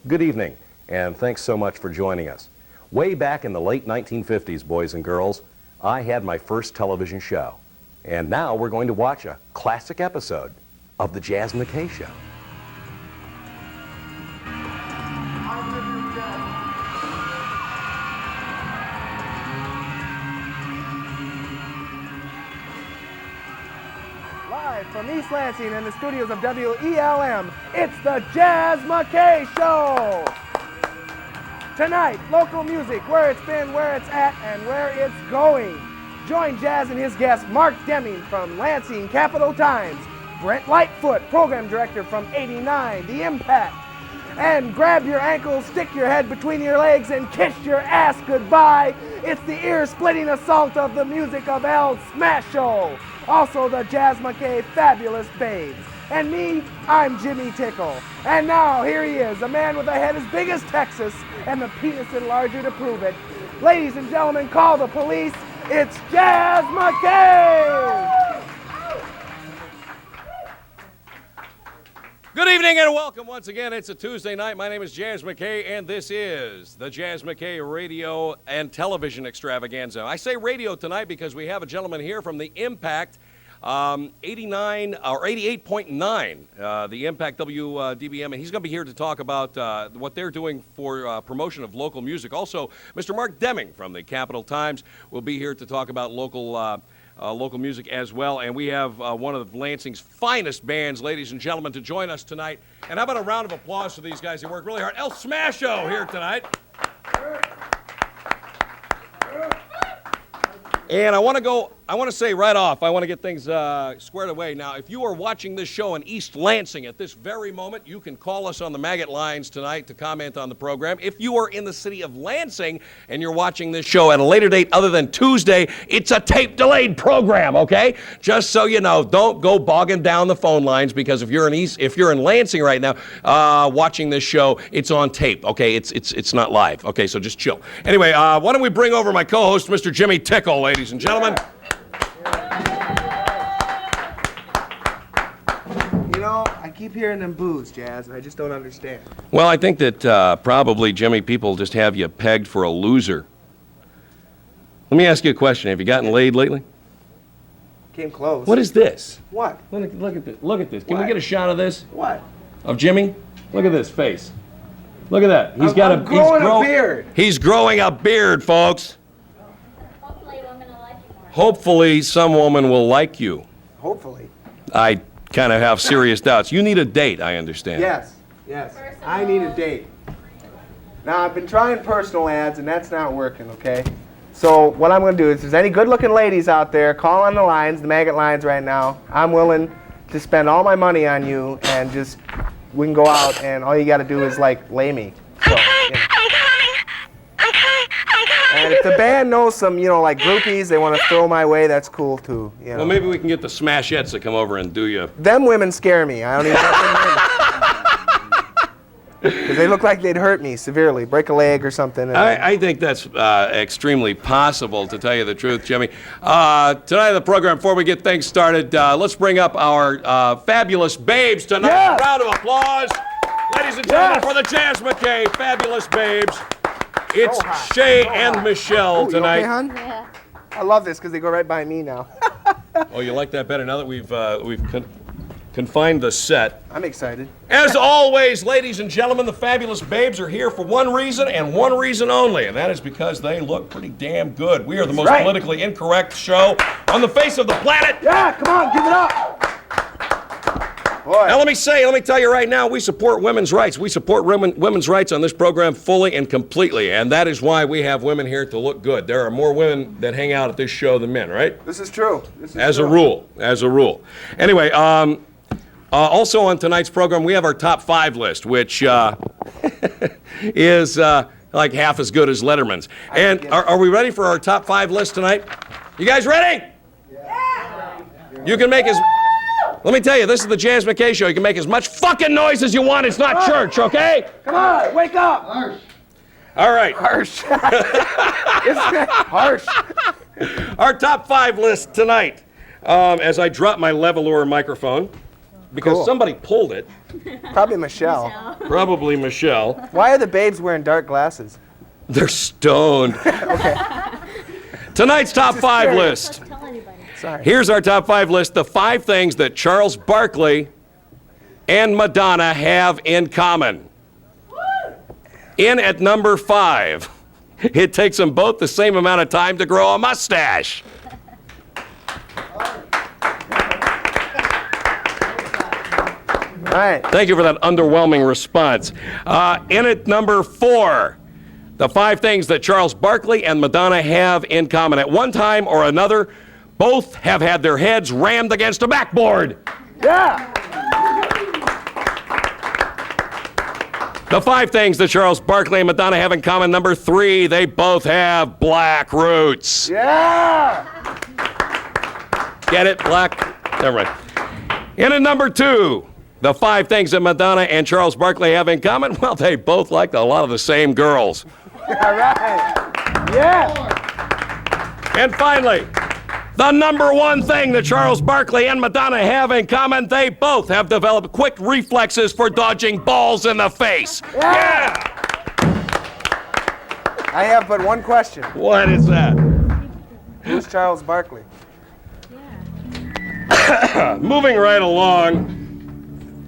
Good evening, and thanks so much for joining us. Way back in the late 1950s, boys and girls, I had my first television show. And now we're going to watch a classic episode of The Jazz McKay Show. Live from East Lansing in the studios of WELM, it's The Jazz McKay Show! Tonight, local music, where it's been, where it's at, and where it's going. Join Jazz and his guest, Mark Deming from Lansing Capital Times, Brent Lightfoot, program director from 89, The Impact, and grab your ankles, stick your head between your legs, and kiss your ass goodbye. It's the ear-splitting assault of the music of Smasho. Also the Jazz McKay Fabulous Babes. And me, I'm Jimmy Tickle. And now, here he is, a man with a head as big as Texas and the penis enlarger to prove it. Ladies and gentlemen, call the police. It's Jazz McKay! Good evening and welcome once again. It's a Tuesday night. My name is Jazz McKay, and this is the Jazz McKay Radio and Television Extravaganza. I say radio tonight because we have a gentleman here from the Impact 89 or 88.9, the Impact WDBM, and he's going to be here to talk about what they're doing for promotion of local music. Also, Mr. Mark Deming from the Capital Times will be here to talk about local music as well. And we have one of Lansing's finest bands, ladies and gentlemen, to join us tonight. And how about a round of applause for these guys who work really hard? Smasho here tonight. And I want to say right off, I want to get things squared away. Now, if you are watching this show in East Lansing at this very moment, you can call us on the Maggot lines tonight to comment on the program. If you are in the city of Lansing and you're watching this show at a later date other than Tuesday, it's a tape-delayed program, okay? Just so you know, don't go bogging down the phone lines, because if you're in Lansing right now watching this show, it's on tape, okay? It's not live, okay? So just chill. Anyway, why don't we bring over my co-host, Mr. Jimmy Tickle, ladies and gentlemen. You know, I keep hearing them boos, Jazz, and I just don't understand. Well, I think that probably, Jimmy, people just have you pegged for a loser. Let me ask you a question. Have you gotten laid lately? Came close. What is this? What? Look at this. Look at this. Can we What? get a shot of this? What? Of Jimmy? Look at this face. Look at that. I'm growing a beard. He's growing a beard, folks. Hopefully women will like you more. Hopefully some woman will like you. Hopefully. I kind of have serious doubts. You need a date, I understand. Yes. I need a date. Now, I've been trying personal ads, and that's not working, okay? So what I'm going to do is, if there's any good-looking ladies out there, call on the lines, the Maggot lines right now. I'm willing to spend all my money on you, and just, we can go out, and all you got to do is, like, lay me. So, yeah. And if the band knows some, like groupies they want to throw my way, that's cool, too. Well, maybe we can get the Smashettes to come over and do you. Them women scare me. I don't even know. Because they look like they'd hurt me severely, break a leg or something. I think that's extremely possible, to tell you the truth, Jimmy. Tonight on the program, before we get things started, let's bring up our fabulous babes tonight. Yes. A round of applause. Ladies and gentlemen, Yes. for the Jazz McKay Fabulous Babes, it's Shay and Michelle You tonight. okay, hon? Yeah. I love this because they go right by me now. Oh, you like that better now that we've confined the set. I'm excited. As always, ladies and gentlemen, the Fabulous Babes are here for one reason and one reason only, and that is because they look pretty damn good. We are the most right. politically incorrect show on the face of the planet. Yeah, come on, give it up. Boy. Now, let me tell you right now, we support women's rights. We support women's rights on this program fully and completely, and that is why we have women here to look good. There are more women that hang out at this show than men, right? This is true. As a rule. Anyway, also on tonight's program, we have our top 5 list, which is like half as good as Letterman's. And are we ready for our top 5 list tonight? You guys ready? Yeah. You can make as... Let me tell you, this is the Jazz McKay Show. You can make as much fucking noise as you want. It's not church, okay? Come on, wake up. Harsh. All right. Harsh. Harsh. Our top 5 list tonight, as I drop my Levelour microphone, because Cool. somebody pulled it. Probably Michelle. Probably Michelle. Why are the babes wearing dark glasses? They're stoned. Tonight's top 5 list. Don't tell anybody. Sorry. Here's our top 5 list. The 5 things that Charles Barkley and Madonna have in common. In at number 5, it takes them both the same amount of time to grow a mustache. All right. Thank you for that underwhelming response. In at number 4, the 5 things that Charles Barkley and Madonna have in common. At one time or another, both have had their heads rammed against a backboard. Yeah. The 5 things that Charles Barkley and Madonna have in common. Number 3, they both have black roots. Yeah. Get it? Black? Never mind. In at number 2, the 5 things that Madonna and Charles Barkley have in common. Well, they both like a lot of the same girls. All right. Yeah. And finally, the number 1 thing that Charles Barkley and Madonna have in common, they both have developed quick reflexes for dodging balls in the face. Yeah. I have but one question. What is that? Who's Charles Barkley? Moving right along.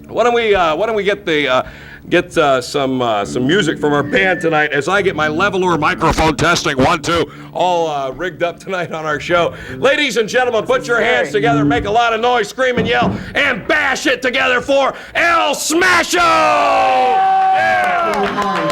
Why don't we get some music from our band tonight as I get my leveler microphone testing 1, 2 all rigged up tonight on our show. Ladies and gentlemen, put your hands together, make a lot of noise, scream and yell, and bash it together for El Smasho! Yeah!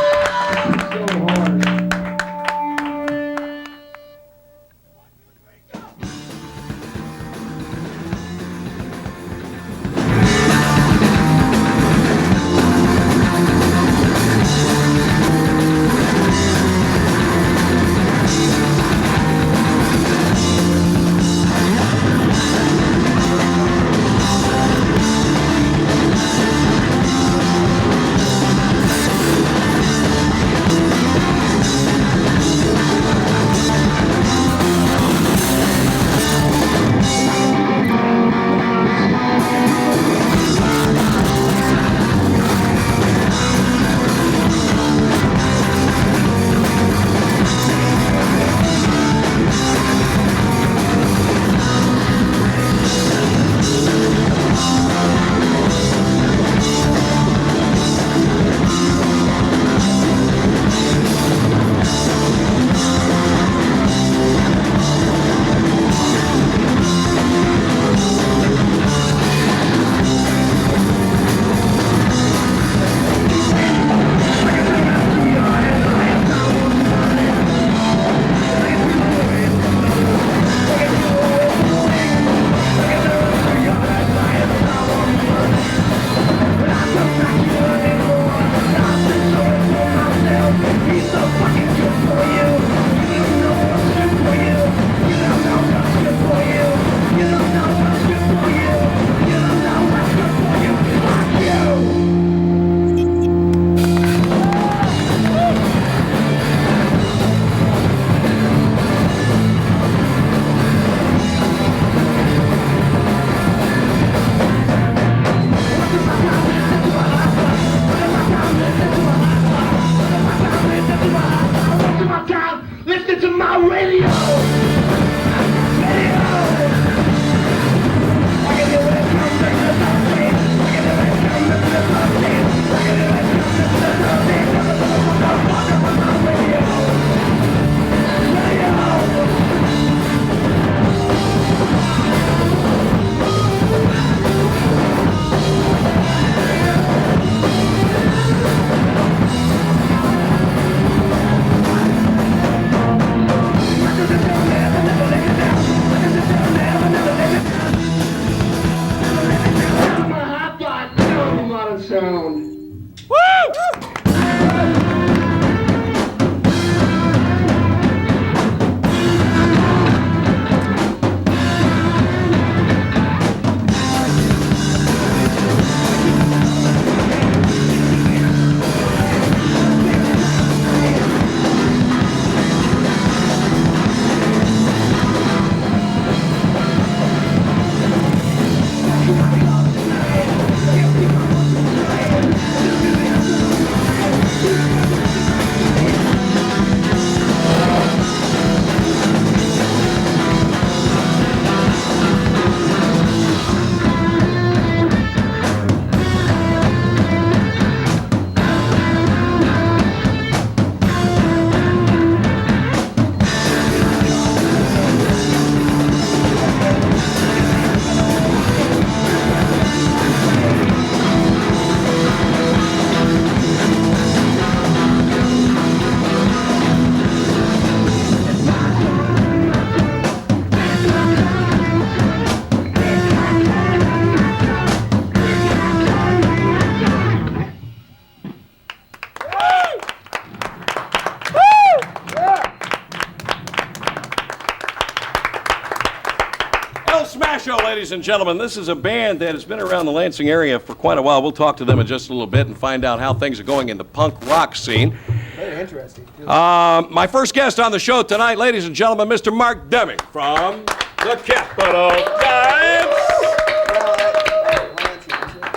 Smasho, ladies and gentlemen. This is a band that has been around the Lansing area for quite a while. We'll talk to them in just a little bit and find out how things are going in the punk rock scene. Very interesting, too. My first guest on the show tonight, ladies and gentlemen, Mr. Mark Deming from the Capital Times.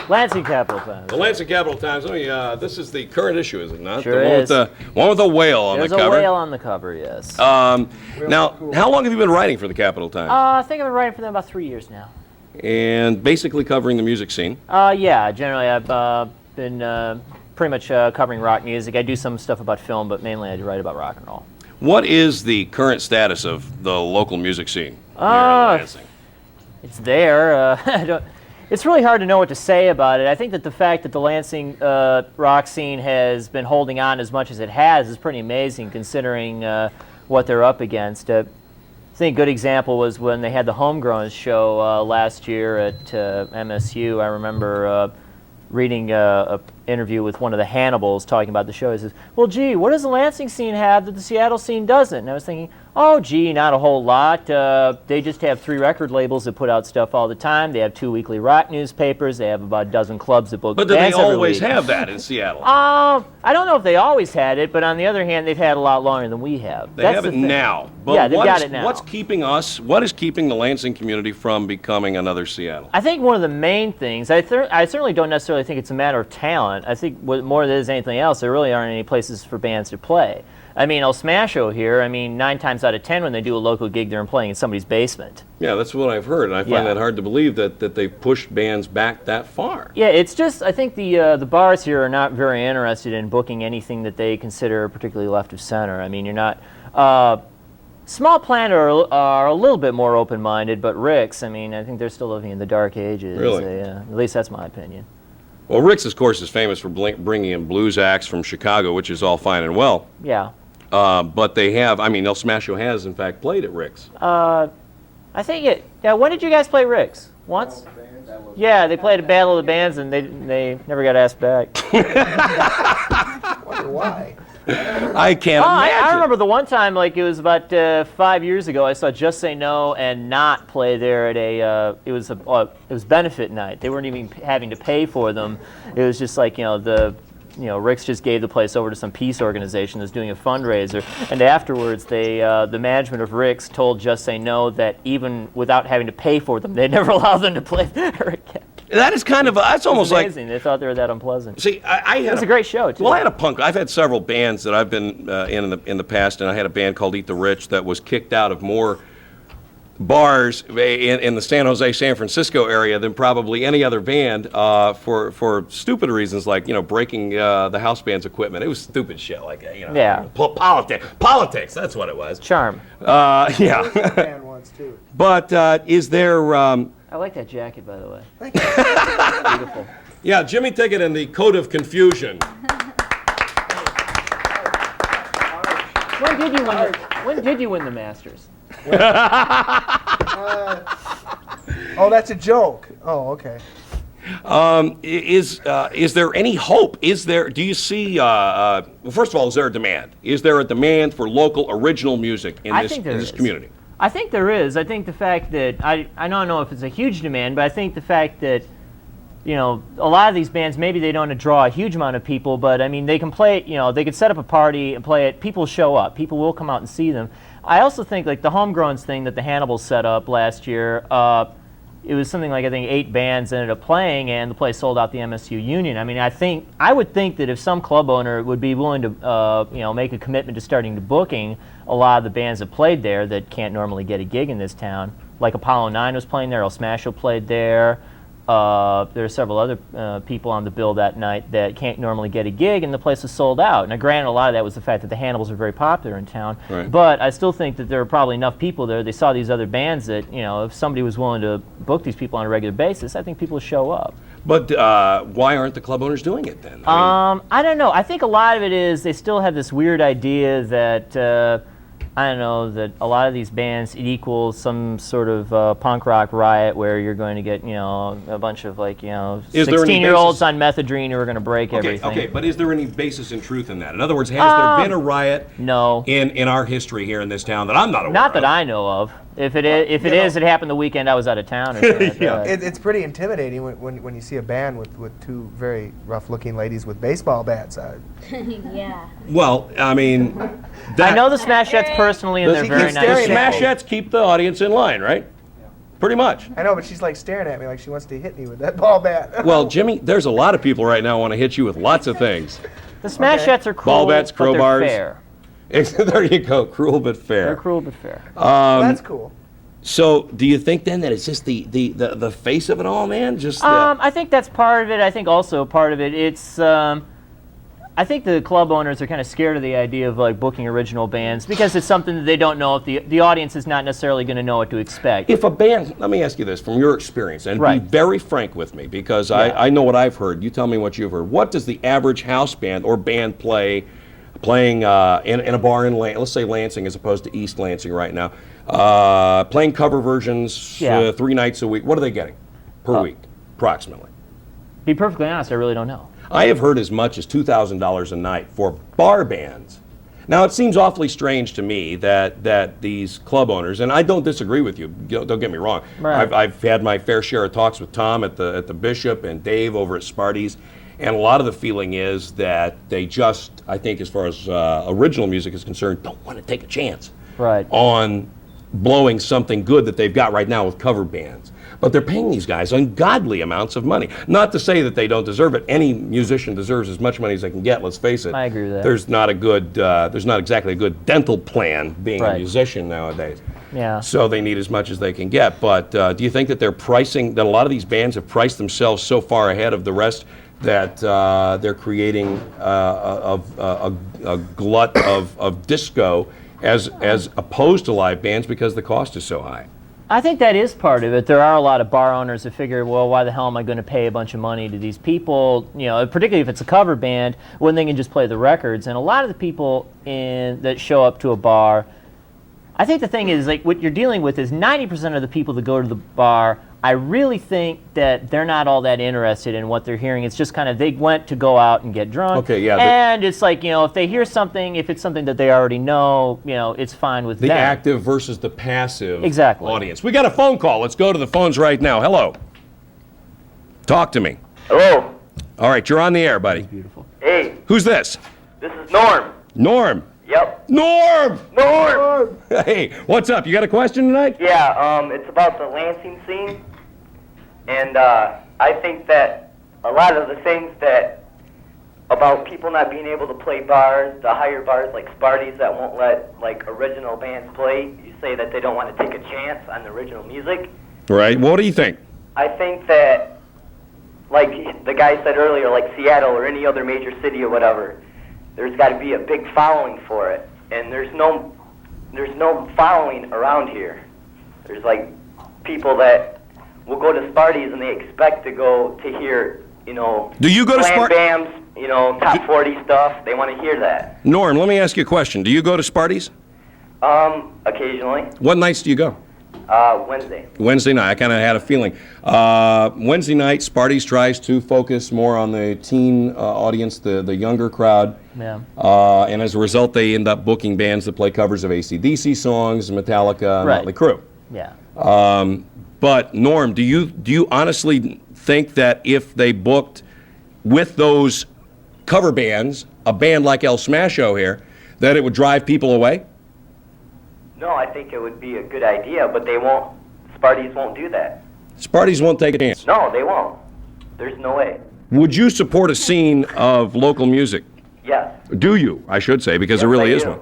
Lansing Capital Times. The Lansing Capital Times. Let me, this is the current issue, is it not? Sure the one is. With the one with the whale on There's the cover. a whale on the cover, yes. Now, how long have you been writing for the Capital Times? I think I've been writing for them about 3 years now. And basically covering the music scene. Yeah, generally I've been pretty much covering rock music. I do some stuff about film, but mainly I do write about rock and roll. What is the current status of the local music scene here in Lansing? It's there. It's really hard to know what to say about it. I think that the fact that the Lansing rock scene has been holding on as much as it has is pretty amazing, considering what they're up against. I think a good example was when they had the Homegrown show last year at MSU. I remember reading an interview with one of the Hannibals talking about the show. He says, well, gee, what does the Lansing scene have that the Seattle scene doesn't? And I was thinking, oh, gee, not a whole lot. They just have 3 record labels that put out stuff all the time. They have 2 weekly rock newspapers. They have about a dozen clubs that book But do they bands every always week. have that in Seattle? I don't know if they always had it, but on the other hand, they've had a lot longer than we have. They That's have the it thing. now. But Yeah, they've what got is- it now. What is keeping the Lansing community from becoming another Seattle? I think one of the main things, I certainly don't necessarily think it's a matter of talent. I think more than it is anything else, there really aren't any places for bands to play. I mean, Smasho here, 9 times out of 10 when they do a local gig, they're playing in somebody's basement. Yeah, that's what I've heard, and I find Yeah. that hard to believe that they've pushed bands back that far. Yeah, it's just, I think the bars here are not very interested in booking anything that they consider particularly left of center. I mean, you're not... Small Planet are a little bit more open-minded, but Rick's, I think they're still living in the dark ages. Really? At least that's my opinion. Well, Rick's, of course, is famous for bringing in blues acts from Chicago, which is all fine and well. Yeah. But they have, El Smasho has, in fact, played at Rick's. I think yeah, when did you guys play Rick's? Once? Yeah, they played a Battle of the Bands, and they never got asked back. I wonder why. I can't imagine. I remember the one time, like it was about 5 years ago, I saw Just Say No and Not play there at it was benefit night. They weren't even having to pay for them. It was just like, Rick's just gave the place over to some peace organization that's doing a fundraiser. And afterwards, the management of Rick's told Just Say No that even without having to pay for them, they'd never allow them to play there again. That is kind of, that's almost like... Amazing. They thought they were that unpleasant. See, It was a great show, too. Well, I had a punk. I've had several bands that I've been in the past, and I had a band called Eat the Rich that was kicked out of more bars in the San Jose, San Francisco area than probably any other band for stupid reasons like breaking the house band's equipment. It was stupid shit like Yeah. Politics. That's what it was. Charm. Yeah. Band once, too. But is there? I like that jacket, by the way. Thank you. Beautiful. Yeah, Jimmy Ticket and the Code of Confusion. When did you win the Masters? Oh, that's a joke. Oh, okay. Is there any hope? Do you see? Well, first of all, is there a demand? Is there a demand for local original music in I this think there is. community? I think there is. I think the fact that I don't know if it's a huge demand, but I think the fact that a lot of these bands, maybe they don't draw a huge amount of people, but they can play it, they could set up a party and play it. People show up. People will come out and see them. I also think like the Homegrowns thing that the Hannibals set up last year, it was something like I think 8 bands ended up playing, and the place sold out the MSU Union. I would think that if some club owner would be willing to make a commitment to starting to booking a lot of the bands that played there that can't normally get a gig in this town, like Apollo 9 was playing there, Smasho played there. There are several other people on the bill that night that can't normally get a gig, and the place was sold out. Now, granted, a lot of that was the fact that the Hannibals are very popular in town, Right. but I still think that there are probably enough people there. They saw these other bands that, if somebody was willing to book these people on a regular basis, I think people would show up. But why aren't the club owners doing it then? I don't know. I think a lot of it is they still have this weird idea that that a lot of these bands, it equals some sort of punk rock riot where you're going to get, a bunch of 16-year-olds on methadone who are going to break everything. Okay, but is there any basis in truth in that? In other words, has there been a riot No. in our history here in this town that I'm not aware of? Not that I know of. If it is, it happened the weekend I was out of town. Or something. Yeah. It's pretty intimidating when you see a band with two very rough-looking ladies with baseball bats. Yeah. Well, I mean, I know the Smashettes personally, and they're She very keeps nice. the staring at me. Smashettes keep the audience in line, right? Pretty much. I know, but she's like staring at me like she wants to hit me with that ball bat. Well, Jimmy, there's a lot of people right now want to hit you with lots of things. The Smashettes are cruel, Ball bats, but they're crowbars. fair. There you go, cruel but fair. They're cruel but fair. That's cool. So, do you think then that it's just the face of it all, man? Just I think that's part of it. I think also part of it, it's, I think the club owners are kind of scared of the idea of like booking original bands because it's something that they don't know if the audience is not necessarily going to know what to expect. if a band, let me ask you this from your experience, and Right. be very frank with me because Yeah. I know what I've heard. You tell me what you've heard. What does the average house band or band playing in a bar in let's say Lansing as opposed to East Lansing right now, playing cover versions Yeah. 3 nights a week? What are they getting per week, approximately? Be perfectly honest, I really don't know. I have heard as much as $2,000 a night for bar bands. Now, it seems awfully strange to me that these club owners, and I don't disagree with you, don't get me wrong. Right. I've had my fair share of talks with Tom at the Bishop and Dave over at Sparty's, and a lot of the feeling is that they just, I think as far as original music is concerned, don't want to take a chance Right. on blowing something good that they've got right now with cover bands. But they're paying these guys ungodly amounts of money. Not to say that they don't deserve it. Any musician deserves as much money as they can get, let's face it. I agree with that. There's not exactly a good dental plan being a Right. musician nowadays. Yeah. So they need as much as they can get. But do you think that that a lot of these bands have priced themselves so far ahead of the rest that they're creating a glut of disco as opposed to live bands because the cost is so high? I think that is part of it. There are a lot of bar owners that figure, well, why the hell am I going to pay a bunch of money to these people, particularly if it's a cover band, when they can just play the records. And a lot of the people that show up to a bar, I think the thing is, like, what you're dealing with is 90% of the people that go to the bar, I really think that they're not all that interested in what they're hearing. It's just kind of, they went to go out and get drunk. Okay, yeah, And it's like, if they hear something, if it's something that they already know, it's fine with The them. active versus the passive Exactly. audience. We got a phone call. Let's go to the phones right now. Hello. Talk to me. Hello. All right, you're on the air, buddy. Beautiful. Hey, Who's this? this is Norm. Norm. Yep. Norm! Norm! Hey, what's up? You got a question tonight? Yeah, it's about the Lansing scene. And I think that a lot of the things that about people not being able to play bars, the higher bars like Sparty's that won't let like original bands play, you say that they don't want to take a chance on the original music. Right. What do you think? I think that, like the guy said earlier, like Seattle or any other major city or whatever, there's got to be a big following for it, and there's no following around here. There's like people that will go to Sparty's and they expect to go to hear, Do you go to Slam Sparty? Bams, top 40 stuff. They want to hear that. Norm, let me ask you a question. Do you go to Sparty's? Occasionally. What nights do you go? Wednesday. Wednesday night. I kind of had a feeling. Wednesday night, Sparty's tries to focus more on the teen audience, the younger crowd. Yeah. And as a result, they end up booking bands that play covers of AC/DC songs, Metallica, and Right. Motley Crue. Yeah. But Norm, do you honestly think that if they booked with those cover bands, a band like El Smasho here, that it would drive people away? No, I think it would be a good idea, but they won't. Sparty's won't do that. Sparty's won't take a chance. No, they won't. There's no way. Would you support a scene of local music? Yes. Do you, I should say, because Yes, there really I is do. one.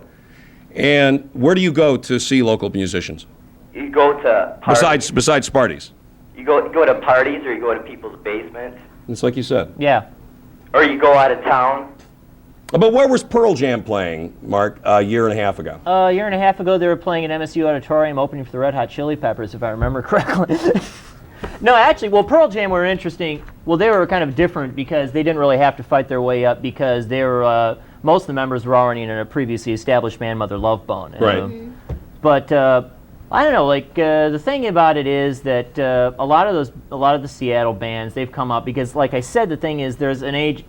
And where do you go to see local musicians? You go to parties. Besides Sparty's? You go to parties, or you go to people's basements, It's like you said. Yeah. or you go out of town. But where was Pearl Jam playing, Mark, a year and a half ago? A year and a half ago, they were playing at MSU Auditorium, opening for the Red Hot Chili Peppers, if I remember correctly. No, actually, Pearl Jam were interesting. Well, they were kind of different because they didn't really have to fight their way up because they were most of the members were already in a previously established band, Mother Love Bone. Right. But I don't know. Like the thing about it is that a lot of the Seattle bands, they've come up because, like I said, the thing is there's an age,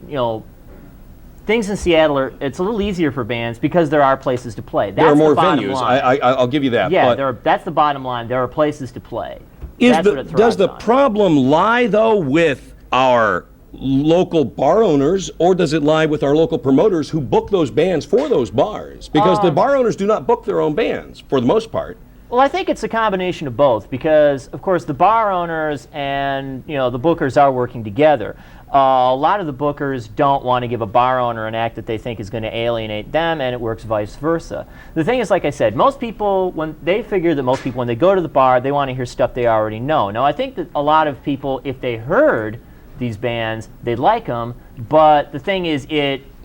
things in Seattle it's a little easier for bands because there are places to play. That's there are more the bottom venues. line. I'll give you that. Yeah, but that's the bottom line. There are places to play. does That's the on. problem lie, though, with our local bar owners, or does it lie with our local promoters who book those bands for those bars? Because the bar owners do not book their own bands, for the most part. Well, I think it's a combination of both because, of course, the bar owners and the bookers are working together. A lot of the bookers don't want to give a bar owner an act that they think is going to alienate them, and it works vice versa. The thing is, like I said, most people, when they go to the bar, they want to hear stuff they already know. Now, I think that a lot of people, if they heard these bands, they like them, but the thing is,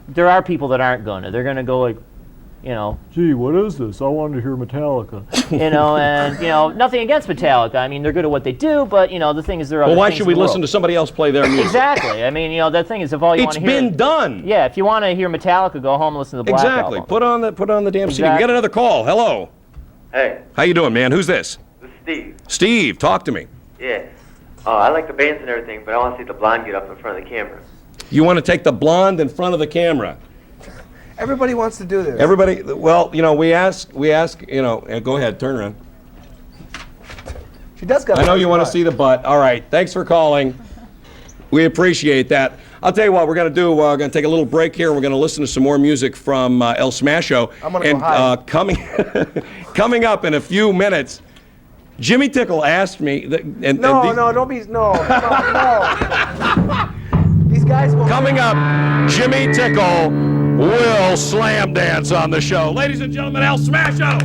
there are people that aren't gonna. They're gonna go like, gee, what is this? I wanted to hear Metallica. And nothing against Metallica. I mean, they're good at what they do, but the thing is, there are. Well, other why things should in we the listen to world. somebody else play their music? Exactly. I mean, the thing is, if all you want It's to hear. been done. Yeah, if you want to hear Metallica, go home and listen to the Black Exactly. Album. Put on the damn CD. We Exactly. got another call. Hello. Hey, How you doing, man? Who's this? this is Steve. Steve. Talk to me. Yeah. I like the bands and everything, but I want to see the blonde get up in front of the camera. You want to take the blonde in front of the camera? Everybody wants to do this. Everybody. Well, we ask. Go ahead. Turn around. She does got. I know you want to see the butt. All right. Thanks for calling. We appreciate that. I'll tell you what we're going to do. We're going to take a little break here. We're going to listen to some more music from El Smasho. I'm going to go hide. Coming up in a few minutes, Jimmy Tickle asked me. Don't be. No. These guys will. Coming up, Jimmy Tickle will slam dance on the show. Ladies and gentlemen, El Smasho.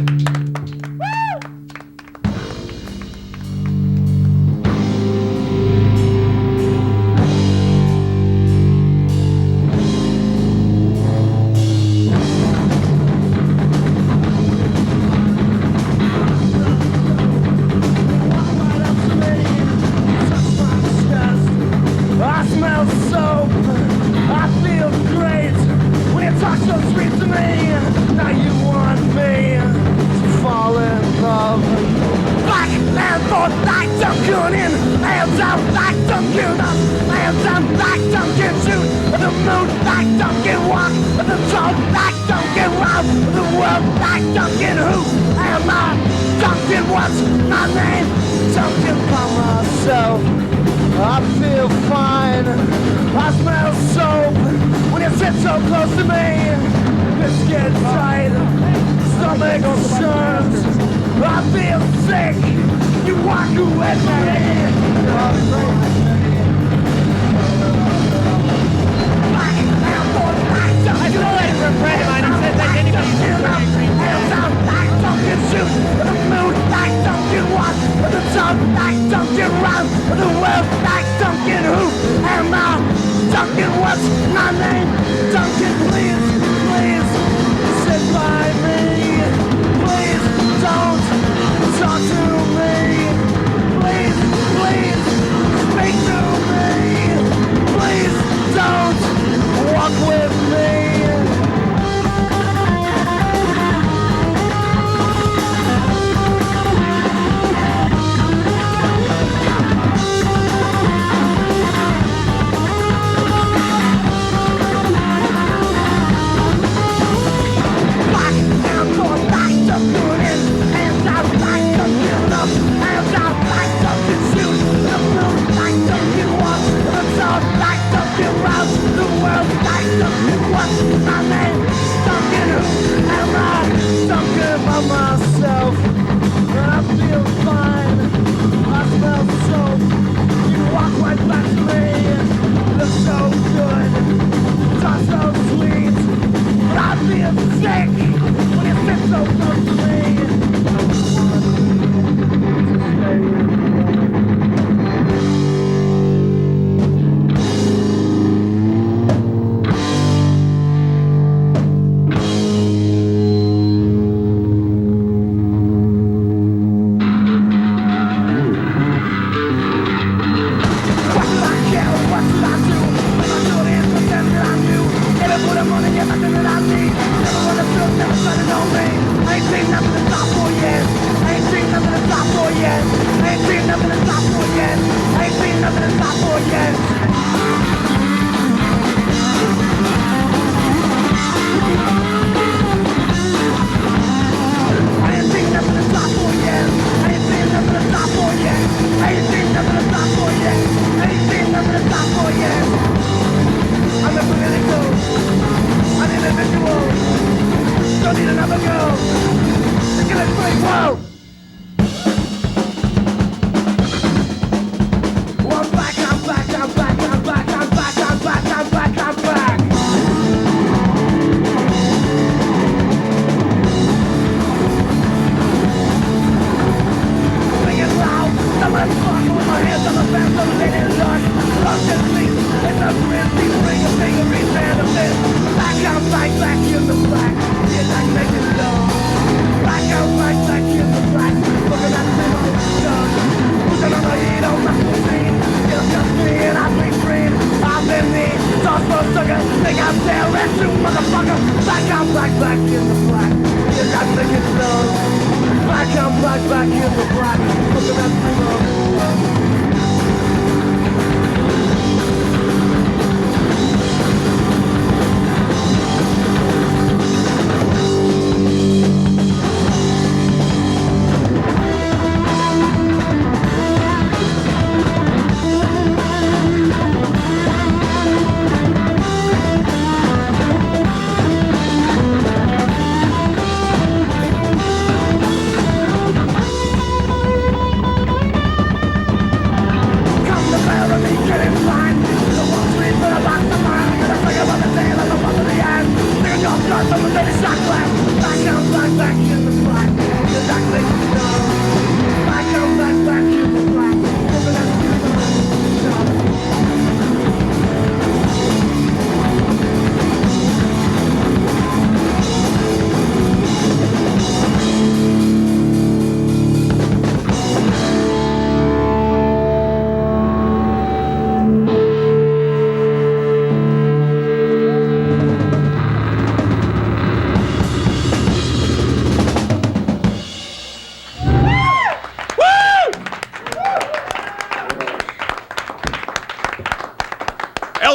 I smell soap. I feel great when you talk so sweet to me. Now you want me to fall in love. Back and forth like Duncan in, hands out like Duncan up, hands out like Duncan shoot. The moon like Duncan walk, the talk like Duncan walk, the world like Duncan who am I? Duncan, what's my name? Duncan by myself. I feel fine. I smell soap when you sit so close to me. This gets tight, stomach churns. I feel sick. You walk away from me. I do like for a friend of mine. He said that anybody hands out like Duncan shoot, the moon like Duncan walk, the sun like Duncan run, the world like Duncan who am I? Duncan, what's my name? Duncan, please, sit by me. Please don't talk to me. Please, speak to me. Please don't walk with me. Myself, I feel fine. I smell soap. You walk right back to me. Look so good, talk so sweet. But I feel sick when you sit so close to me. other girls. Look at this big world. Well, I'm back, I'm back, I'm back, I'm back, I'm back, I'm back, I'm back, I'm back. Sing it loud, the left fuck with my hands on the fence, I'm singing luck. Love just sleeps, it's a frenzy, bring a finger, and a fist. Back, I'm back in the black. Yeah, like making love. Back, I'm back in the black. Looking at the old stuff. Pushing on the heat on my screen. It's just me and I breathe green. I'm in need, sauce for sugar. Think I'm there, red suit, motherfucker. Back, I'm back in the black. Yeah, like making love. Back, I'm back in the black. Looking at the old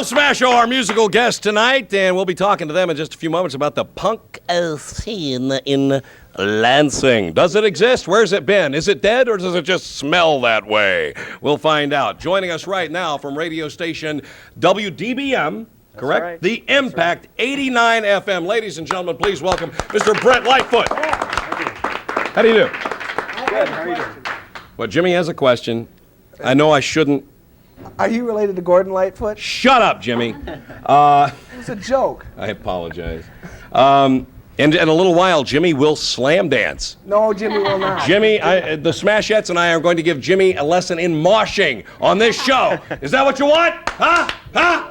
Smasho, our musical guest tonight, and we'll be talking to them in just a few moments about the punk scene in Lansing. Does it exist? Where's it been? Is it dead, or does it just smell that way? We'll find out. Joining us right now from radio station WDBM, correct? Right. The Impact 89 FM. Ladies and gentlemen, please welcome Mr. Brent Lightfoot. How do you do? Good, how are you doing? Well, Jimmy has a question. I know I shouldn't. Are you related to Gordon Lightfoot? Shut up, Jimmy. It was a joke. I apologize. And in a little while, Jimmy will slam dance. No, Jimmy will not. Jimmy, the Smashettes and I are going to give Jimmy a lesson in moshing on this show. Is that what you want? Huh? Huh?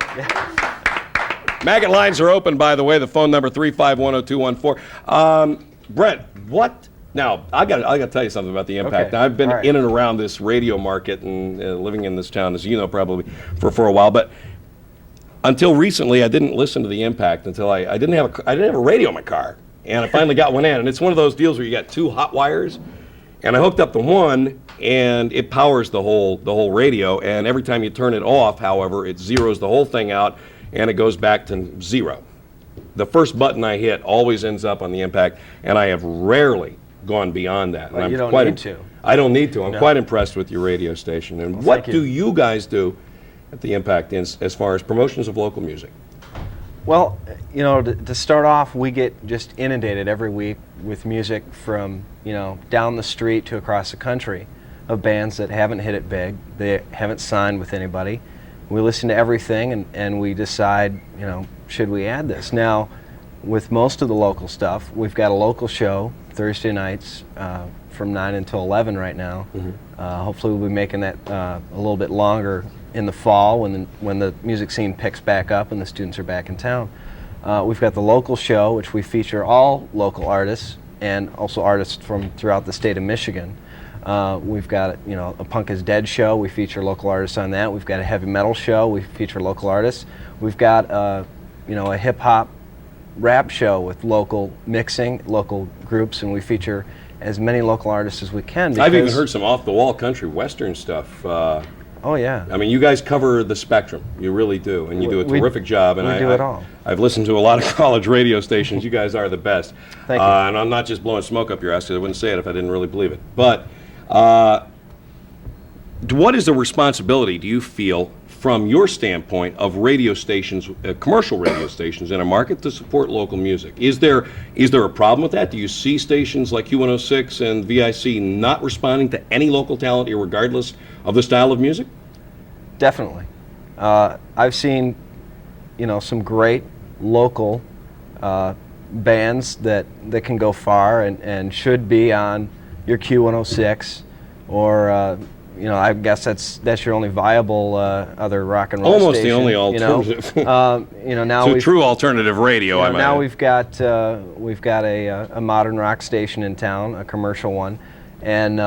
Maggot lines are open, by the way. The phone number 3510214. Brent, what? Now, I got to tell you something about the Impact. Okay. Now, I've been All right. in and around this radio market and living in this town, as you know, probably for a while. But until recently, I didn't listen to the Impact until I didn't have a radio in my car, and I finally got one in. And it's one of those deals where you got two hot wires, and I hooked up the one, and it powers the whole radio. And every time you turn it off, however, it zeroes the whole thing out, and it goes back to zero. The first button I hit always ends up on the Impact, and I have rarely gone beyond that. Well, And you don't quite need to. I don't need to. I'm No. quite impressed with your radio station. And Well, what thank you. do you guys do at the Impact as far as promotions of local music? Well, you know, to start off, we get just inundated every week with music from, you know, down the street to across the country of bands that haven't hit it big. They haven't signed with anybody. We listen to everything and we decide, you know, should we add this? Now, with most of the local stuff, we've got a local show Thursday nights from 9 until 11 right now. Hopefully we'll be making that a little bit longer in the fall when the music scene picks back up and the students are back in town. We've got the local show, which we feature all local artists and also artists from throughout the state of Michigan. We've got, you know, a Punk is Dead show. We feature local artists on that. We've got a heavy metal show. We feature local artists. We've got, you know, a hip hop rap show with local mixing, local groups, and we feature as many local artists as we can. I've even heard some off-the-wall country western stuff. Oh yeah. I mean, you guys cover the spectrum. You really do, and you do a terrific job. And we do it all. I've listened to a lot of college radio stations. You guys are the best. Thank you. And I'm not just blowing smoke up your ass, because I wouldn't say it if I didn't really believe it. But what is the responsibility, do you feel, from your standpoint, of radio stations, commercial radio stations in a market to support local music? Is there a problem with that? Do you see stations like Q106 and VIC not responding to any local talent, regardless of the style of music? Definitely. I've seen, some great local bands that can go far and should be on your Q106 or I guess that's your only viable other rock and roll Almost station. the only alternative. Now so true alternative radio. I might now add. we've got a modern rock station in town, a commercial one, and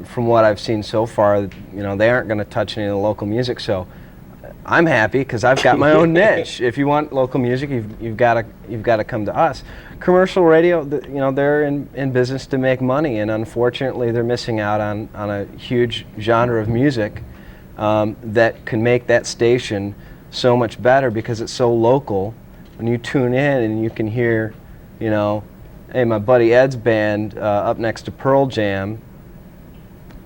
from what I've seen so far, they aren't going to touch any of the local music. So I'm happy because I've got my own niche. If you want local music, you've got to come to us. Commercial radio, they're in business to make money, and unfortunately, they're missing out on a huge genre of music that can make that station so much better because it's so local. When you tune in and you can hear, hey, my buddy Ed's band up next to Pearl Jam.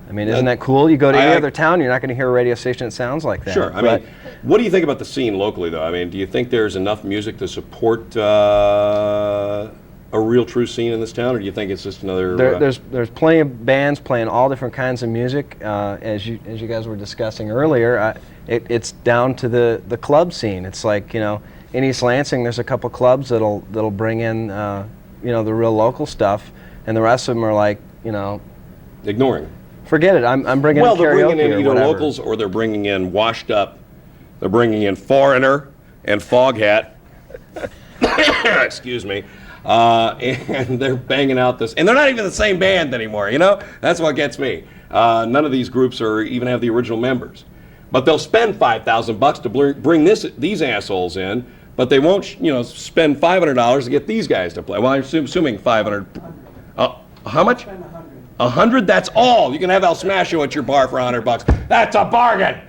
I mean, isn't that cool? You go to any other town, you're not going to hear a radio station that sounds like that. Sure. I mean, what do you think about the scene locally, though? I mean, do you think there's enough music to support a real, true scene in this town, or do you think it's just another? There's plenty of bands playing all different kinds of music. As you guys were discussing earlier, it's down to the club scene. It's like in East Lansing, there's a couple clubs that'll bring in the real local stuff, and the rest of them are like ignoring. Forget it. I'm bringing in karaoke they're bringing in or either whatever. locals or they're bringing in washed up. They're bringing in Foreigner and Foghat. Excuse me. And they're banging out this, and they're not even the same band anymore. That's what gets me. None of these groups even have the original members, but they'll spend $5,000 to bring these assholes in, but they won't, spend $500 to get these guys to play. Well, I'm assuming 500. How much? 100. That's all. You can have El Smasho at your bar for $100. That's a bargain.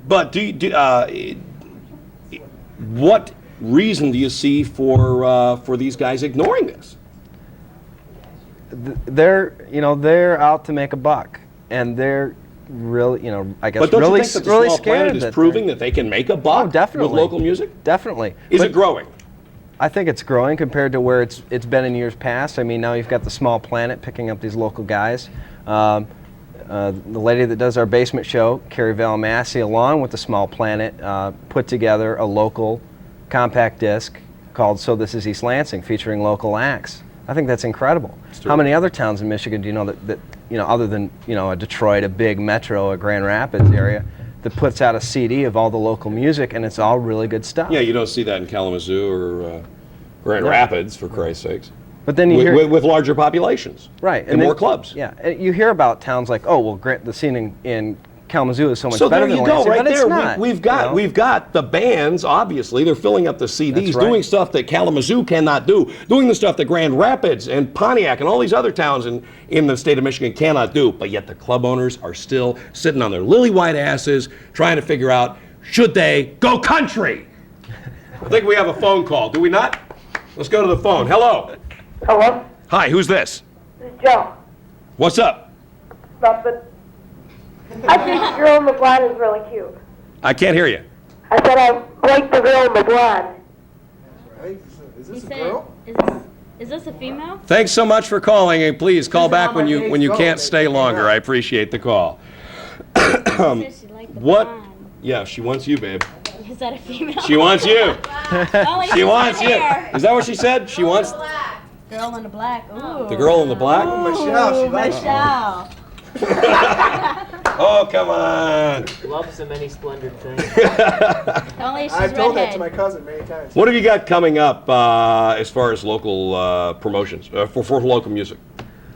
But what reason do you see for these guys ignoring this? They're out to make a buck, and they're really, I guess, but don't really, you think that the really small scared planet is proving that they can make a buck with local music? Definitely. Is it growing? I think it's growing compared to where it's been in years past. I mean, now you've got the Small Planet picking up these local guys. The lady that does our basement show, Carrie Valamassi, along with the Small Planet, put together a local compact disc called So This Is East Lansing, featuring local acts. I think that's incredible. How many other towns in Michigan do you know that other than a Detroit, a big metro, a Grand Rapids area, that puts out a CD of all the local music, and it's all really good stuff? Yeah, you don't see that in Kalamazoo or Grand Rapids, for Christ's sakes. But then you hear with larger populations, right, and more clubs. Yeah, and you hear about towns like, the scene in Kalamazoo is so much So better there than you go, Lansing, right but there. it's not. We've got the bands. Obviously, they're filling up the CDs, That's right. doing stuff that Kalamazoo cannot do, doing the stuff that Grand Rapids and Pontiac and all these other towns in the state of Michigan cannot do. But yet the club owners are still sitting on their lily white asses, trying to figure out, should they go country? I think we have a phone call. Do we not? Let's go to the phone. Hello. Hello? Hi. Who's this? This is Joe. What's up? Nothing. I think the girl in the blonde is really cute. I can't hear you. I said I like the girl in the blonde. Is He this a said, girl? is this a female? Thanks so much for calling, and please call This is back how when my you dates go, can't baby. stay longer. I appreciate the call. She said she liked the What? blonde. Yeah, she wants you, babe. Is that a female? She wants you. Only She she's wants got you. hair. Is that what she said? She wants Girl in the black. Ooh. the girl in the black? Michelle, she likes you. Michelle. Oh, come on. Love's a many splendid thing. Only she's I've told that redhead. to my cousin many times. What have you got coming up as far as local promotions for local music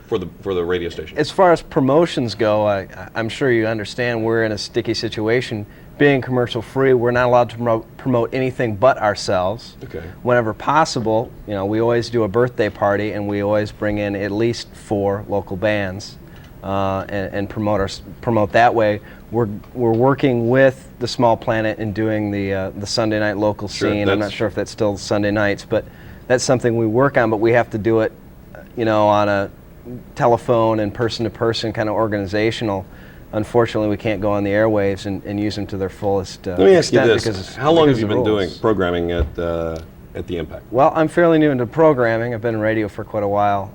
for the radio station? As far as promotions go, I'm sure you understand we're in a sticky situation. Being commercial free, we're not allowed to promote anything but ourselves. Okay. Whenever possible, we always do a birthday party, and we always bring in at least 4 local bands and promote that way. We're working with the Small Planet and doing the Sunday night local Sure, scene. I'm not sure if that's still Sunday nights, but that's something we work on. But we have to do it, on telephone and person-to-person kind of organizational. Unfortunately, we can't go on the airwaves and use them to their fullest Let me ask you extent this. How long have because you of been doing rules. programming at the Impact? Well, I'm fairly new into programming. I've been in radio for quite a while,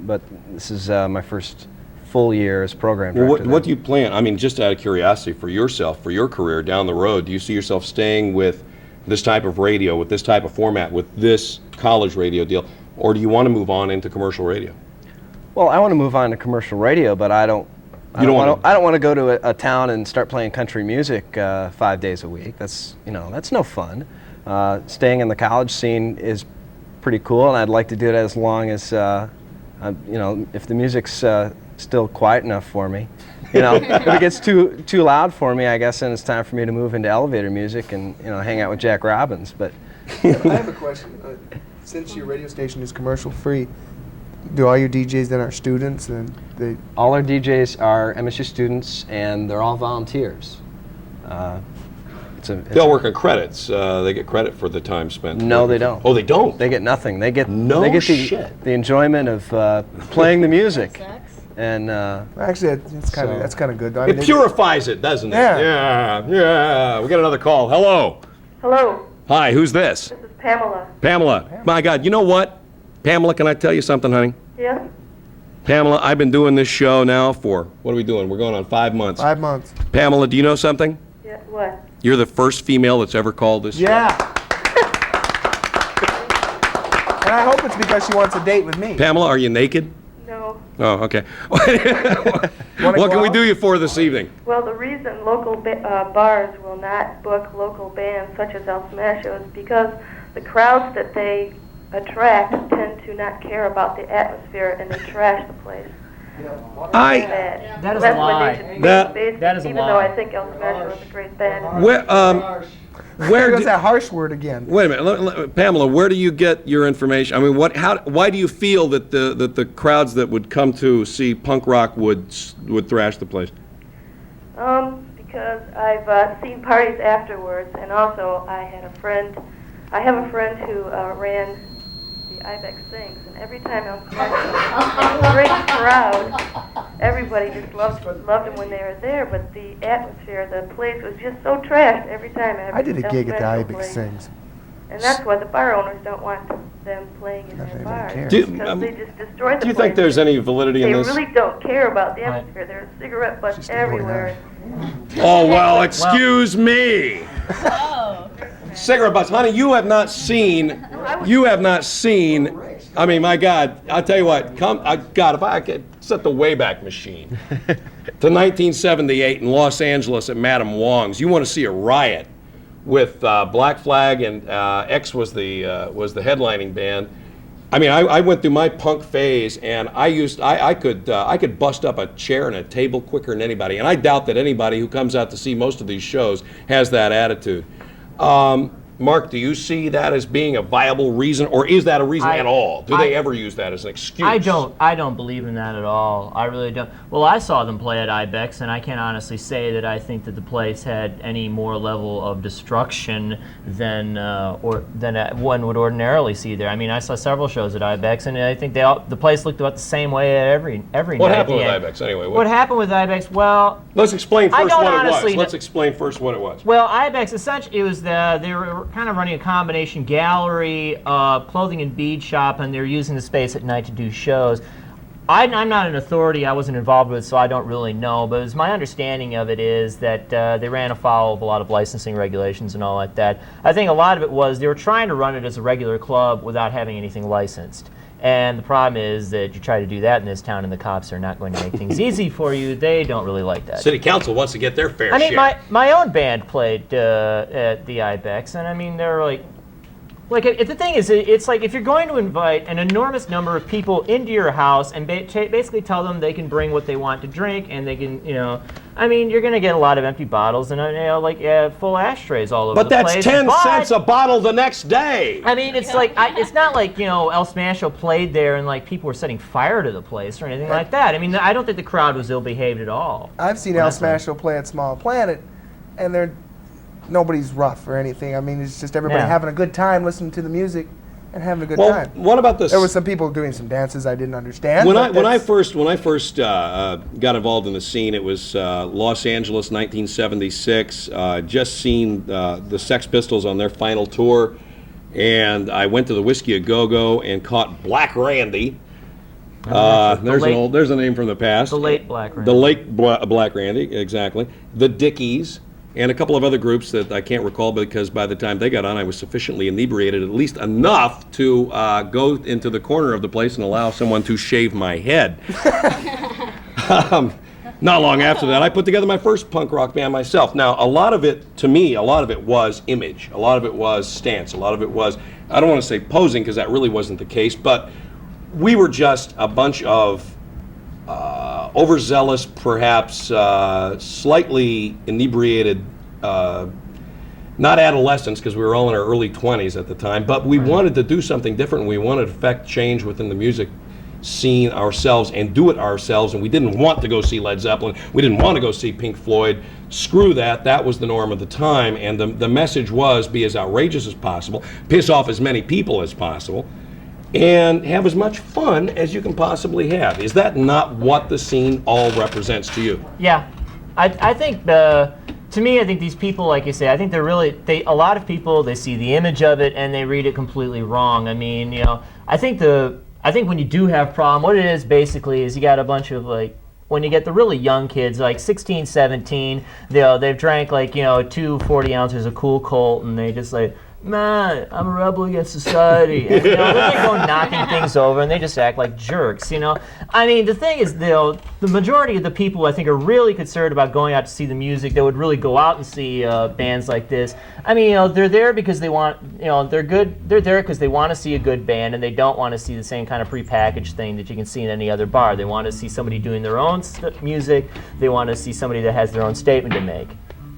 but this is my first full year as program Well, director. what do you plan? I mean, just out of curiosity, for yourself, for your career down the road, do you see yourself staying with this type of radio, with this type of format, with this college radio deal, or do you want to move on into commercial radio? Well, I want to move on to commercial radio, but I don't want to go to a town and start playing country music 5 days a week. That's no fun. Staying in the college scene is pretty cool, and I'd like to do it as long as if the music's still quiet enough for me. If it gets too loud for me, I guess then it's time for me to move into elevator music and hang out with Jack Robbins. But I have a question. Since your radio station is commercial free, do all your DJs then are students and they? All our DJs are MSU students, and they're all volunteers. They'll work on credits. They get credit for the time spent. No, they don't. Oh, they don't? They get nothing. They get shit. the enjoyment of playing the music. And Actually, that's kind of good. I It mean, purifies it, doesn't it? Yeah. Yeah. We got another call. Hello. Hello, Hi, who's this? this is Pamela. Pamela. My God, you know what? Pamela, can I tell you something, honey? Yes? Pamela, I've been doing this show now for, what are we doing? We're going on 5 months. 5 months. Pamela, do you know something? Yeah, what? You're the first female that's ever called this show. Yeah. And I hope it's because she wants a date with me. Pamela, are you naked? No. Oh, okay. Wanna What go can we out? do you for this evening? Well, the reason local bars will not book local bands such as El Smasho is because the crowds that they attract tend to not care about the atmosphere and they trash the place. Bad. That is That's a what lie. they should be That- based, that is a even lie. though I think El Smasho is a great band. Where There's do, that harsh word again. wait a minute, Pamela, where do you get your information? I mean, why do you feel that the crowds that would come to see punk rock would thrash the place? Because I've seen parties afterwards, and also I have a friend who ran the Ibex Sings, and every time El Smasho, a great crowd, everybody just loved them when they were there, but the atmosphere, the place was just so trashed every time. I did a El gig at the Smasho Ibex played. Sings. And that's why the bar owners don't want them playing in They their don't bars, care. because they just destroy the place. Do you think there's any validity in They this? really don't care about the Right. atmosphere. There's cigarette butts Just ignore everywhere. Oh, well, excuse me. Oh. Cigarette butts. Honey, you have not seen, I mean, my God, I'll tell you what, God, if I could set the Wayback Machine to 1978 in Los Angeles at Madame Wong's, you want to see a riot with Black Flag and X was the headlining band. I mean, I went through my punk phase, and I could bust up a chair and a table quicker than anybody, and I doubt that anybody who comes out to see most of these shows has that attitude. Mark, do you see that as being a viable reason, or is that a reason at all? Do they ever use that as an excuse? I don't believe in that at all. I really don't. Well, I saw them play at Ibex, and I can't honestly say that I think that the place had any more level of destruction than one would ordinarily see there. I mean, I saw several shows at Ibex, and I think the place looked about the same way at every night. What happened with Ibex anyway? What happened with Ibex? Well, let's explain I first don't what it honestly was. Let's explain first what it was. well, Ibex, essentially, it was they were kind of running a combination gallery, clothing and bead shop, and they were using the space at night to do shows. I'm not an authority. I wasn't involved with it, so I don't really know. But my understanding of it is that they ran afoul of a lot of licensing regulations and all like that. I think a lot of it was they were trying to run it as a regular club without having anything licensed. And the problem is that you try to do that in this town, and the cops are not going to make things easy for you. They don't really like that. City Council wants to get their fair I mean, share. my own band played at the Ibex, and I mean, they're like the thing is, it's like if you're going to invite an enormous number of people into your house and basically tell them they can bring what they want to drink, and they can, I mean, you're going to get a lot of empty bottles and full ashtrays all over But the place. that's 10 cents a bottle the next day. I mean, it's like it's not like El Smasho played there and like people were setting fire to the place or anything like that. I mean, I don't think the crowd was ill-behaved at all. I've seen El Smasho play at Small Planet, and nobody's rough or anything. I mean, it's just everybody Yeah. having a good time listening to the music, and having a good Well, time. what about this? There were some people doing some dances I didn't understand. When but I that's- first got involved in the scene, it was Los Angeles, 1976. Just seen the Sex Pistols on their final tour, and I went to the Whiskey A Go Go and caught Black Randy. There's a name from the past. The late Black Randy. The late Black Randy, exactly. The Dickies. And a couple of other groups that I can't recall because by the time they got on, I was sufficiently inebriated, at least enough to go into the corner of the place and allow someone to shave my head. Not long after that, I put together my first punk rock band myself. Now, a lot of it was image. A lot of it was stance. A lot of it was, I don't want to say posing because that really wasn't the case, but we were just a bunch of overzealous, perhaps slightly inebriated, not adolescents because we were all in our early 20s at the time, but we wanted to do something different. We wanted to affect change within the music scene ourselves and do it ourselves, and we didn't want to go see Led Zeppelin. We didn't want to go see Pink Floyd. Screw that. That was the norm of the time, and the message was be as outrageous as possible, piss off as many people as possible, and have as much fun as you can possibly have. Is that not what the scene all represents to you? Yeah, I think to me, I think these people, like you say, I think a lot of people, they see the image of it and they read it completely wrong. I mean, I think when you do have problem, what it is basically is you got a bunch of when you get the really young kids, like 16, 17, they've drank 2 40 ounces of Cool Colt and they just man, I'm a rebel against society. And, then they go knocking things over and they just act like jerks, I mean, the thing is, the majority of the people I think are really concerned about going out to see the music. They would really go out and see bands like this. I mean, they're there because they want, they're good. They're there because they want to see a good band and they don't want to see the same kind of prepackaged thing that you can see in any other bar. They want to see somebody doing their own music. They want to see somebody that has their own statement to make.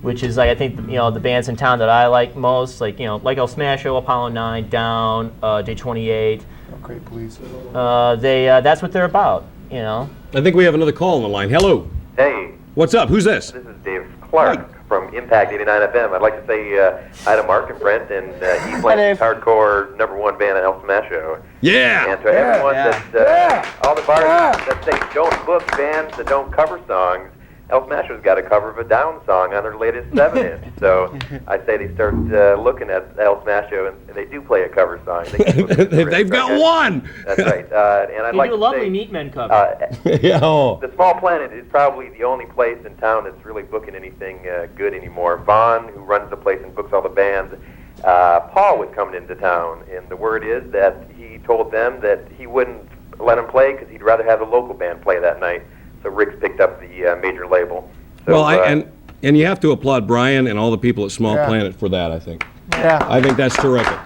Which is I think the bands in town that I like most, like El Smasho, Apollo 9, Down, Day 28. Okay, please. That's what they're about, I think we have another call on the line. Hello. Hey, What's up? Who's this? this is Dave Clark from Impact 89 FM. I'd like to say hi to Mark and Brent, and he plays hardcore #1 band at El Smasho. Yeah. And to everyone all the bars that say don't book bands that don't cover songs, El Smasho's got a cover of a Down song on their latest 7-inch. So I say they start looking at El Smasho, and they do play a cover song. They've got one. That's right. And I'd They like do a to lovely say, Meat Men cover. Yeah. The Small Planet is probably the only place in town that's really booking anything good anymore. Vaughn, who runs the place and books all the bands, Paul was coming into town, and the word is that he told them that he wouldn't let them play because he'd rather have a local band play that night. So Rick's picked up the major label. So, Well, and you have to applaud Brian and all the people at Small Planet for that, I think. Yeah. I think that's terrific.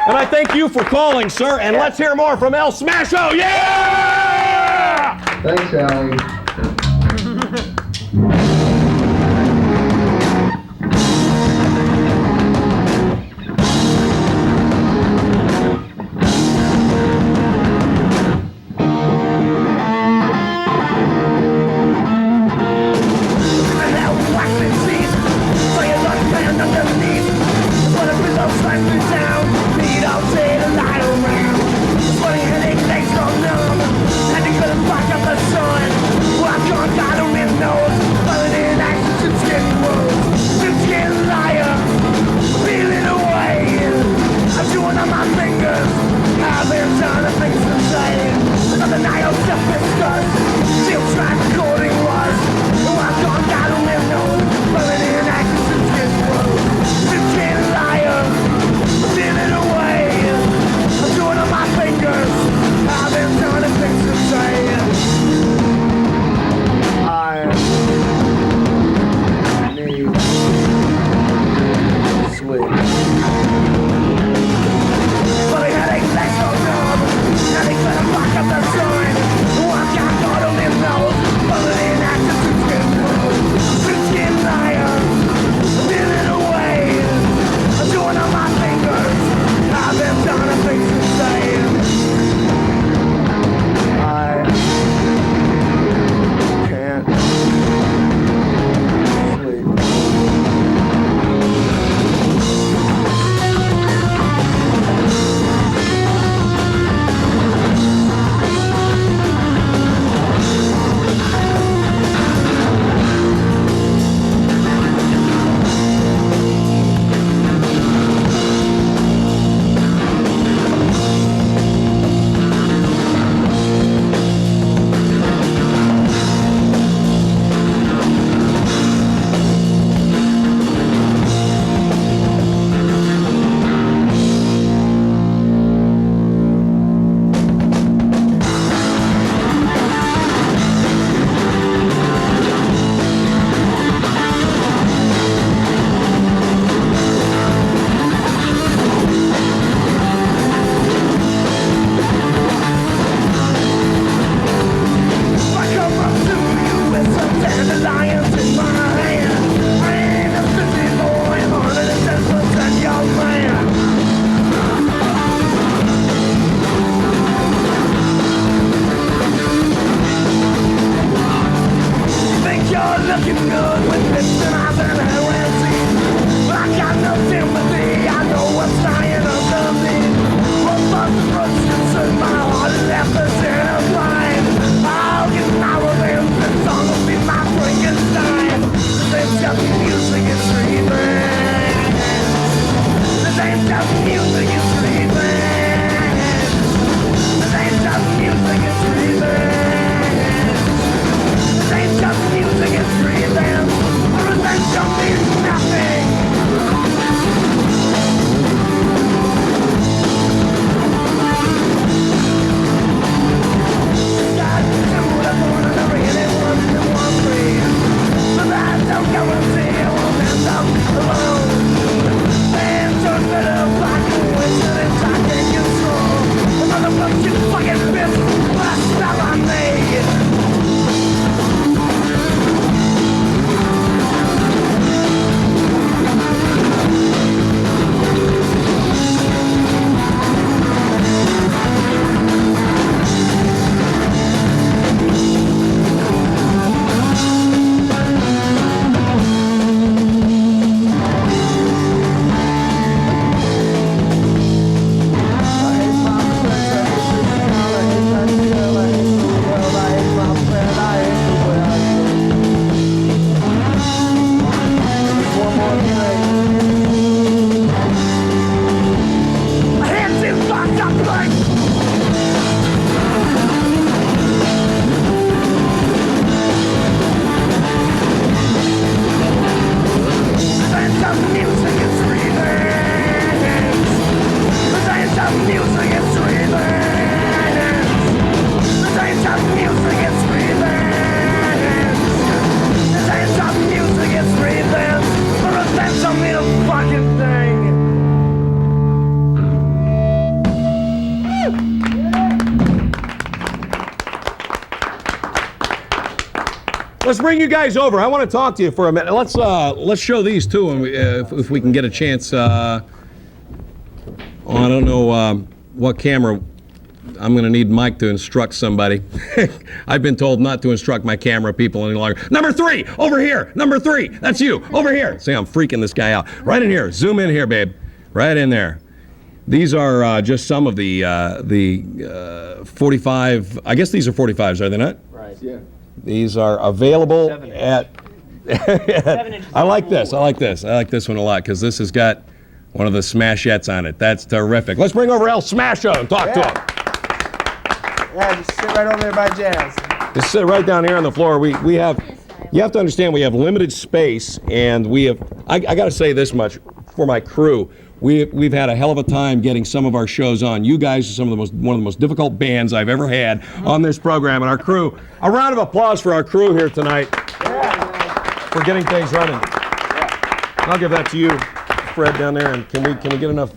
And I thank you for calling, sir, and let's hear more from El Smasho. Yeah! Thanks, Allie. let's bring you guys over. I want to talk to you for a minute. Let's show these two, and if we can get a chance. I don't know what camera. I'm going to need Mike to instruct somebody. I've been told not to instruct my camera people any longer. Number 3, over here. Number 3, that's you, over here. See, I'm freaking this guy out. Right in here. Zoom in here, babe. Right in there. These are just some of the 45. I guess these are 45s, are they not? Right. Yeah. These are available 7 at. 7 inches. I like this. I like this. I like this one a lot because this has got one of the Smashettes on it. That's terrific. Let's bring over El Smasho and talk to him. Yeah, just sit right over there by Jazz. Just sit right down here on the floor. We have. You have to understand we have limited space, and we have. I got to say this much for my crew. We've had a hell of a time getting some of our shows on. You guys are one of the most difficult bands I've ever had on this program, and our crew. A round of applause for our crew here tonight for getting things running. I'll give that to you, Fred, down there. And can we get enough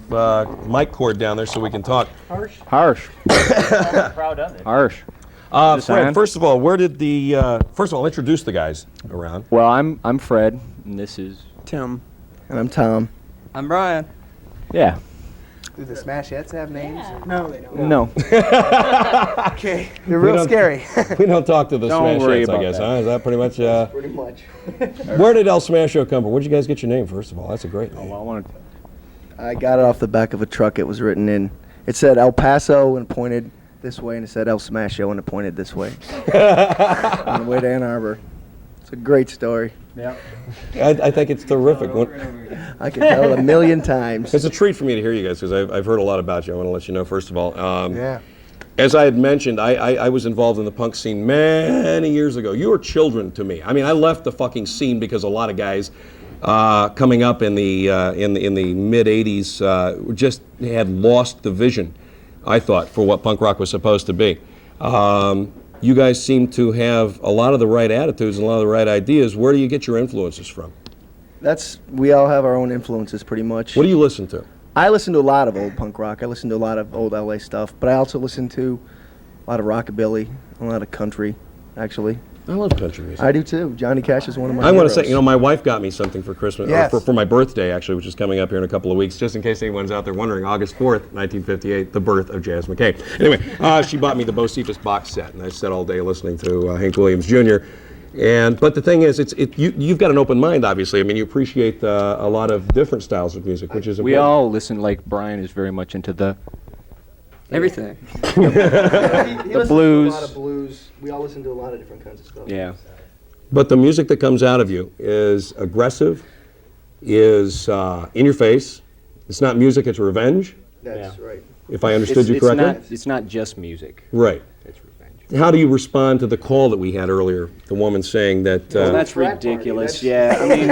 mic cord down there so we can talk? Harsh. I'm proud of it. Harsh. Fred, first of all, where did the first of all introduce the guys around? Well, I'm Fred, and this is Tim. And I'm Tom. I'm Brian. yeah. Do the Smashettes have names? Yeah. No, they don't. No. Okay, they're real scary. We don't talk to the Don't worry Smashettes, I about guess, that. huh? Is that pretty much? Pretty much. Where did El Smasho come from? Where'd you guys get your name, first of all? That's a great name. Well, I wanted. I got it off the back of a truck. It was written in. It said El Paso and pointed this way, and it said El Smasho and it pointed this way. On the way to Ann Arbor. It's a great story. Yeah. I think it's terrific. I could tell it a million times. It's a treat for me to hear you guys because I've heard a lot about you. I want to let you know, first of all. Yeah. As I had mentioned, I was involved in the punk scene many years ago. You were children to me. I mean, I left the fucking scene because a lot of guys coming up in the mid '80s just had lost the vision, I thought, for what punk rock was supposed to be. You guys seem to have a lot of the right attitudes and a lot of the right ideas. Where do you get your influences from? We all have our own influences pretty much. What do you listen to? I listen to a lot of old punk rock. I listen to a lot of old LA stuff, but I also listen to a lot of rockabilly, a lot of country, actually. I love country music. I do too. Johnny Cash is one of my I want heroes. to say, my wife got me something for Christmas, Yes. or for my birthday, actually, which is coming up here in a couple of weeks, just in case anyone's out there wondering. August 4th, 1958, the birth of Jazz McKay. Anyway, she bought me the Bo Cephas box set, and I sat all day listening to Hank Williams Jr. But the thing is, you've got an open mind, obviously. I mean, you appreciate a lot of different styles of music, which is We important. all listen. Like Brian is very much into the Everything. the blues. A lot of blues. We all listen to a lot of different kinds of stuff. Yeah. But the music that comes out of you is aggressive, is in your face. It's not music, it's revenge, That's right. if I understood you correctly. It's not just music. Right. It's revenge. How do you respond to the call that we had earlier? The woman saying that. Well, that's frat party, ridiculous. that's- Yeah. I mean,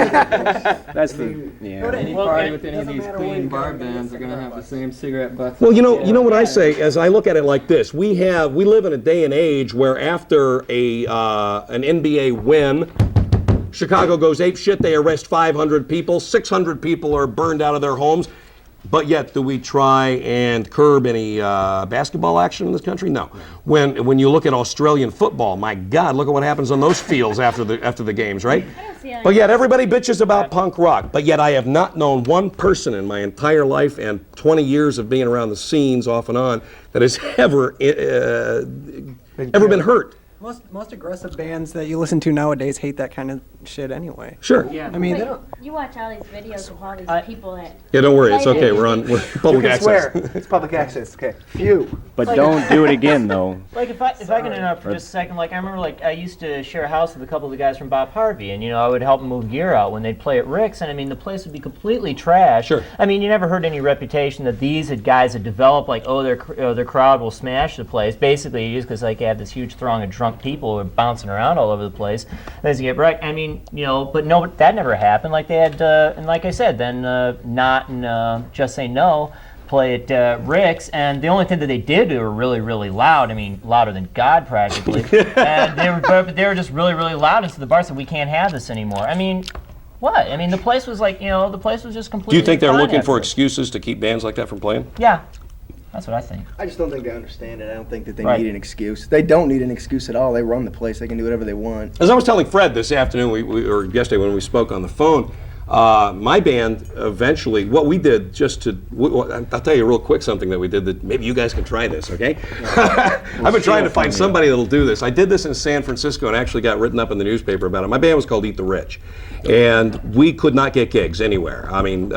that's the. Yeah. Any party with any of these clean bar bands are gonna have the same cigarette butts. Well, you know what I say, as I look at it like this: we live in a day and age where after an NBA win, Chicago goes ape shit. They arrest 500 people. 600 people are burned out of their homes. But yet, do we try and curb any basketball action in this country? No. When you look at Australian football, my God, look at what happens on those fields after the games, right? But yet, everybody bitches about punk rock. But yet, I have not known one person in my entire life and 20 years of being around the scenes off and on that has ever been hurt. Most aggressive bands that you listen to nowadays hate that kind of shit anyway. Sure. Yeah. I mean, they Wait, don't. you watch all these videos of all these people that. Yeah, don't worry. It's play okay. that We're music. public You can access. swear. It's public access. Okay. Phew. But don't do it again, though. Like if I can interrupt for just a second, like I remember I used to share a house with a couple of the guys from Bob Harvey, and I would help them move gear out when they'd play at Rick's, and I mean the place would be completely trash. Sure. I mean you never heard any reputation that these guys had developed like their crowd will smash the place. Basically just because like you have this huge throng of drunk people who are bouncing around all over the place. As you get wrecked, I mean but no, that never happened. Like they had and like I said, then Not and Just Say No play at Rick's, and the only thing that they did, they were really, really loud. I mean, louder than God practically. And they were just really, really loud. And so the bar said, "We can't have this anymore." I mean, what? I mean, the place was like, the place was just completely. Do you think they're fine looking for after. excuses to keep bands like that from playing? Yeah. That's what I think. I just don't think they understand it. I don't think that they Right. need an excuse. They don't need an excuse at all. They run the place. They can do whatever they want. As I was telling Fred this afternoon, or yesterday when we spoke on the phone, my band eventually, what we did I'll tell you real quick something that we did that maybe you guys can try this, okay? I've been trying to find somebody that'll do this. I did this in San Francisco and actually got written up in the newspaper about it. My band was called Eat the Rich, and we could not get gigs anywhere. I mean,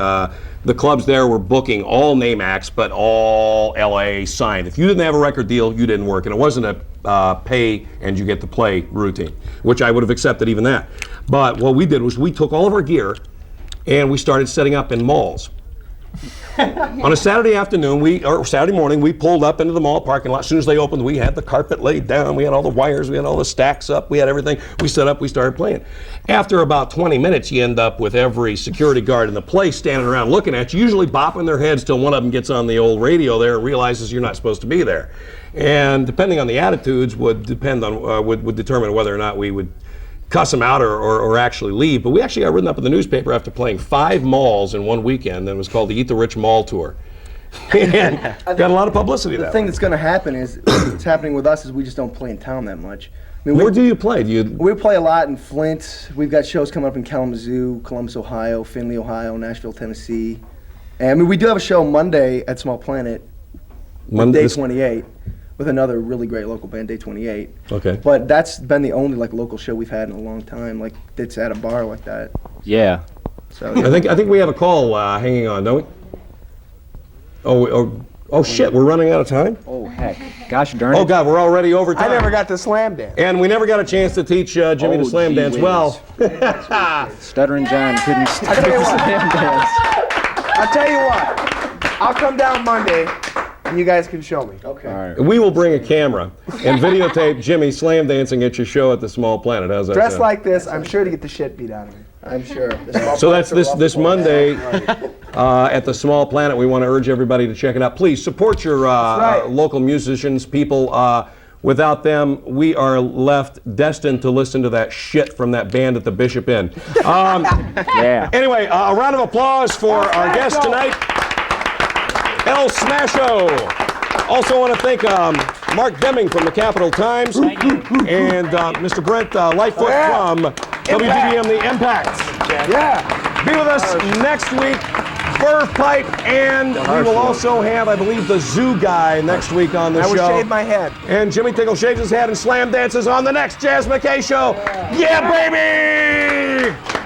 the clubs there were booking all name acts, but all LA signed. If you didn't have a record deal, you didn't work, and it wasn't a pay and you get to play routine, which I would have accepted even that. But what we did was we took all of our gear and we started setting up in malls. On a Saturday afternoon, or Saturday morning, we pulled up into the mall parking lot. As soon as they opened, we had the carpet laid down, we had all the wires, we had all the stacks up, we had everything. We set up, we started playing. After about 20 minutes, you end up with every security guard in the place standing around looking at you, usually bopping their heads till one of them gets on the old radio there and realizes you're not supposed to be there. And depending on the attitudes would determine whether or not we would cuss them out or actually leave. But we actually got written up in the newspaper after playing 5 malls in one weekend, and it was called the Eat the Rich Mall Tour. And got a lot of publicity. The thing that's going to happen is, what's happening with us is we just don't play in town that much. I mean, where do you play? We play a lot in Flint. We've got shows coming up in Kalamazoo, Columbus, Ohio, Findlay, Ohio, Nashville, Tennessee. And I mean, we do have a show Monday at Small Planet, Day 28. With another really great local band, Day 28. Okay. But that's been the only local show we've had in a long time. It's at a bar like that. Yeah. So I think we have a call hanging on, don't we? Oh shit, we're running out of time? Oh heck. Gosh darn it. Oh God, we're already over time. I never got to slam dance. And we never got a chance to teach Jimmy to slam gee dance whiz. well. Stuttering John couldn't I'll tell you what. I'll tell you what. I'll come down Monday and you guys can show me. Okay. All right. We will bring a camera and videotape Jimmy slam dancing at your show at the Small Planet. How's that Dressed sound? like this, I'm sure to get the shit beat out of me. I'm sure. So that's this Monday at the Small Planet. We want to urge everybody to check it out. Please support your local musicians, people. Without them, we are left destined to listen to that shit from that band at the Bishop Inn. Yeah. Anyway, a round of applause for our guest tonight, El Smasho. Also want to thank Mark Deming from the Capital Times and Mr. Brent Lightfoot from WGBM The Impact. Yeah. Be with us next week, Furf Pipe, and we will also have, I believe, the Zoo Guy next week on the I show. will shave my head. And Jimmy Tickle shaves his head and slam dances on the next Jazz McKay Show. Yeah, baby!